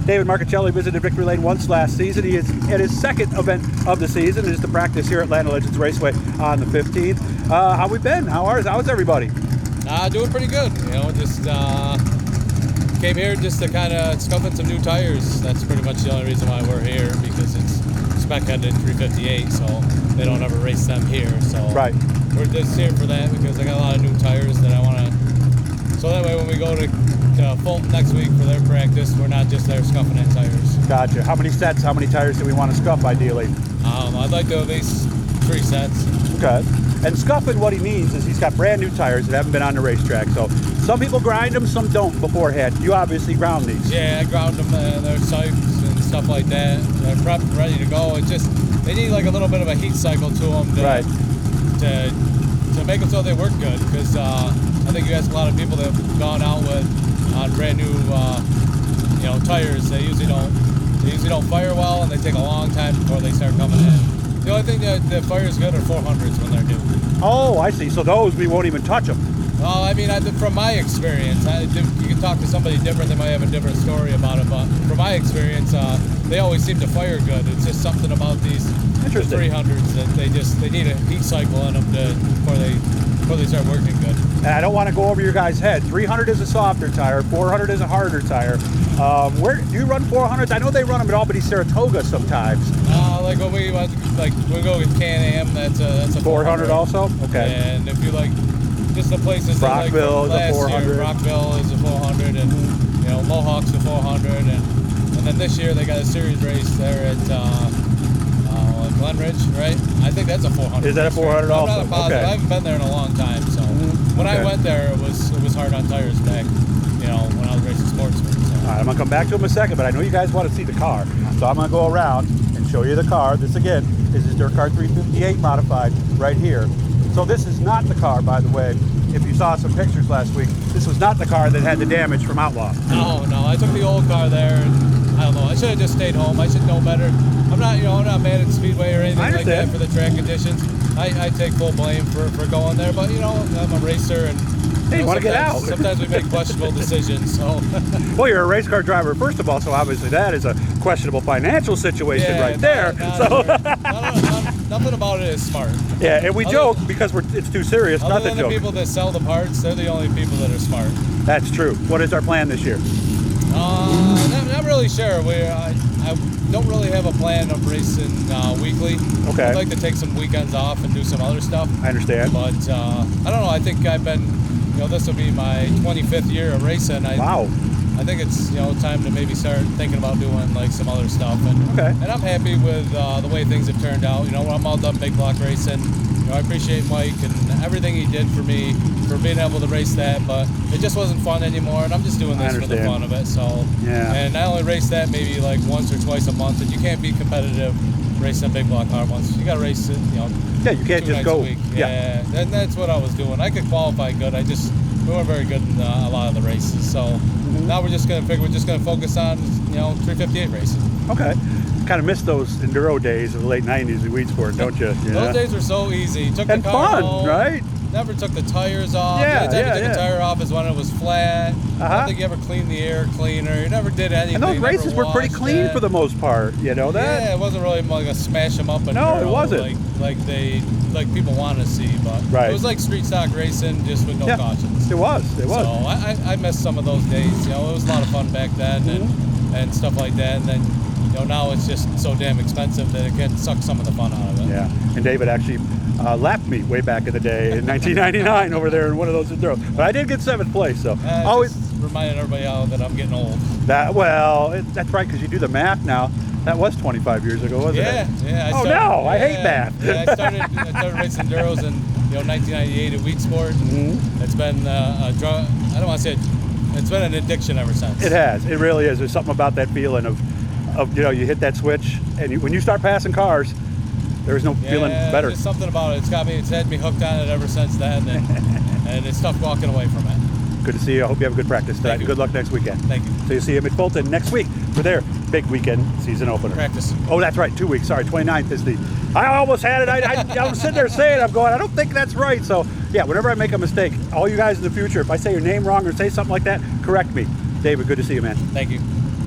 David Marcuccilli visited Victory Lane once last season. He is at his second event of the season. It is the practice here at Land of Legends Raceway on the 15th. How we been? How's everybody? Doing pretty good. You know, just came here just to kind of scuff in some new tires. That's pretty much the only reason why we're here, because it's spec-headed 358, so they don't ever race them here. So right. We're just here for that because I got a lot of new tires that I want to. So that way, when we go to Fulton next week for their practice, we're not just there scuffing in tires. Gotcha. How many sets? How many tires do we want to scuff ideally? I'd like to at least 3 sets. Okay. And scuffing, what he means is he's got brand new tires that haven't been on the racetrack. So some people grind them, some don't beforehand. You obviously ground these. Yeah, I ground them, and they're sipes and stuff like that. They're prepped and ready to go. It's just they need like a little bit of a heat cycle to them to make them so they work good. Because I think you ask a lot of people that have gone out with on brand new tires. They usually don't fire well, and they take a long time before they start coming in. The only thing that fires good are 400s when they're new. Oh, I see. So those, we won't even touch them. Well, I mean, from my experience, you can talk to somebody different. They might have a different story about it, but from my experience, they always seem to fire good. It's just something about these 300s that they need a heat cycle in them before they start working good. And I don't want to go over your guys' head. 300 is a softer tire. 400 is a harder tire. Where do you run 400s? I know they run them at Albany, Saratoga sometimes. Like when we go with Can-Am, that's a 400 also. Okay. And if you like just the places Rockville is a 400. Rockville is a 400, and Mohawk's a 400, and then this year they got a series race there at Glenridge, right? I think that's a 400. Is that a 400 also? I'm not positive. Okay. I haven't been there in a long time, so when I went there, it was hard on tires back, when I was racing sportsmen. So. All right, I'm gonna come back to him in a second, but I know you guys want to see the car, so I'm gonna go around and show you the car. This again is his DIRTcar 358 modified right here. So this is not the car, by the way. If you saw some pictures last week, this was not the car that had the damage from Outlaw. No, I took the old car there, and I don't know. I should have just stayed home. I should know better. I'm not mad at Speedway or anything like that for the track conditions. I take full blame for going there, but I'm a racer, and hey, you want to get out. Sometimes we make questionable decisions. So. Well, you're a race car driver, first of all, so obviously that is a questionable financial situation right there. Nothing about it is smart. Yeah, and we joke because it's too serious. Other than the people that sell the parts, they're the only people that are smart. That's true. What is our plan this year? Not really sure. I don't really have a plan of racing weekly. Okay. I'd like to take some weekends off and do some other stuff. I understand. But I don't know. I think I've been, this will be my 25th year of racing. Wow. I think it's time to maybe start thinking about doing like some other stuff. And I'm happy with the way things have turned out. I'm all done big block racing. I appreciate Mike and everything he did for me for being able to race that, but it just wasn't fun anymore, and I'm just doing this for the fun of it. So and I only race that maybe like once or twice a month, and you can't be competitive racing a big block car once. You gotta race it, Yeah, you can't just go. Yeah, and that's what I was doing. I could qualify good. We weren't very good in a lot of the races. So now we're just gonna focus on 358 racing. Okay. Kind of miss those enduro days of the late 90s in weed sport, don't you? Those days were so easy. You took and the car fun, home, right? Never took the tires off. Yeah, the only time you took a tire off is when it was flat. I don't think you ever cleaned the air cleaner. You never did anything. And those races were pretty clean for the most part, that? Yeah, it wasn't really like a smash them up. No, it wasn't. Like people want to see, but it was like street stock racing, just with no cautions. It was. So I missed some of those days. It was a lot of fun back then, and stuff like that. And then now it's just so damn expensive that it can suck some of the fun out of it. Yeah, and David actually lapped me way back in the day in 1999 over there in one of those enduros. But I did get 7th place, so always reminding everybody out that I'm getting old. That's right, because you do the math now. That was 25 years ago, wasn't it? Yeah. I hate math. Yeah, I started racing enduros in 1998 at Wheat Sport. It's been a drug. I don't want to say it's been an addiction ever since. It has. It really is. There's something about that feeling of you hit that switch, and when you start passing cars, there's no feeling better. There's something about it. It's had me hooked on it ever since then, and it's tough walking away from it. Good to see you. I hope you have a good practice tonight. Good luck next weekend. Thank you. So you'll see him at Fulton next week for their big weekend season opener. Practice. Oh, that's right. 2 weeks. Sorry, 29th is the. I almost had it. I was sitting there saying, I don't think that's right. So yeah, whenever I make a mistake, all you guys in the future, if I say your name wrong or say something like that, correct me. David, good to see you, man. Thank you.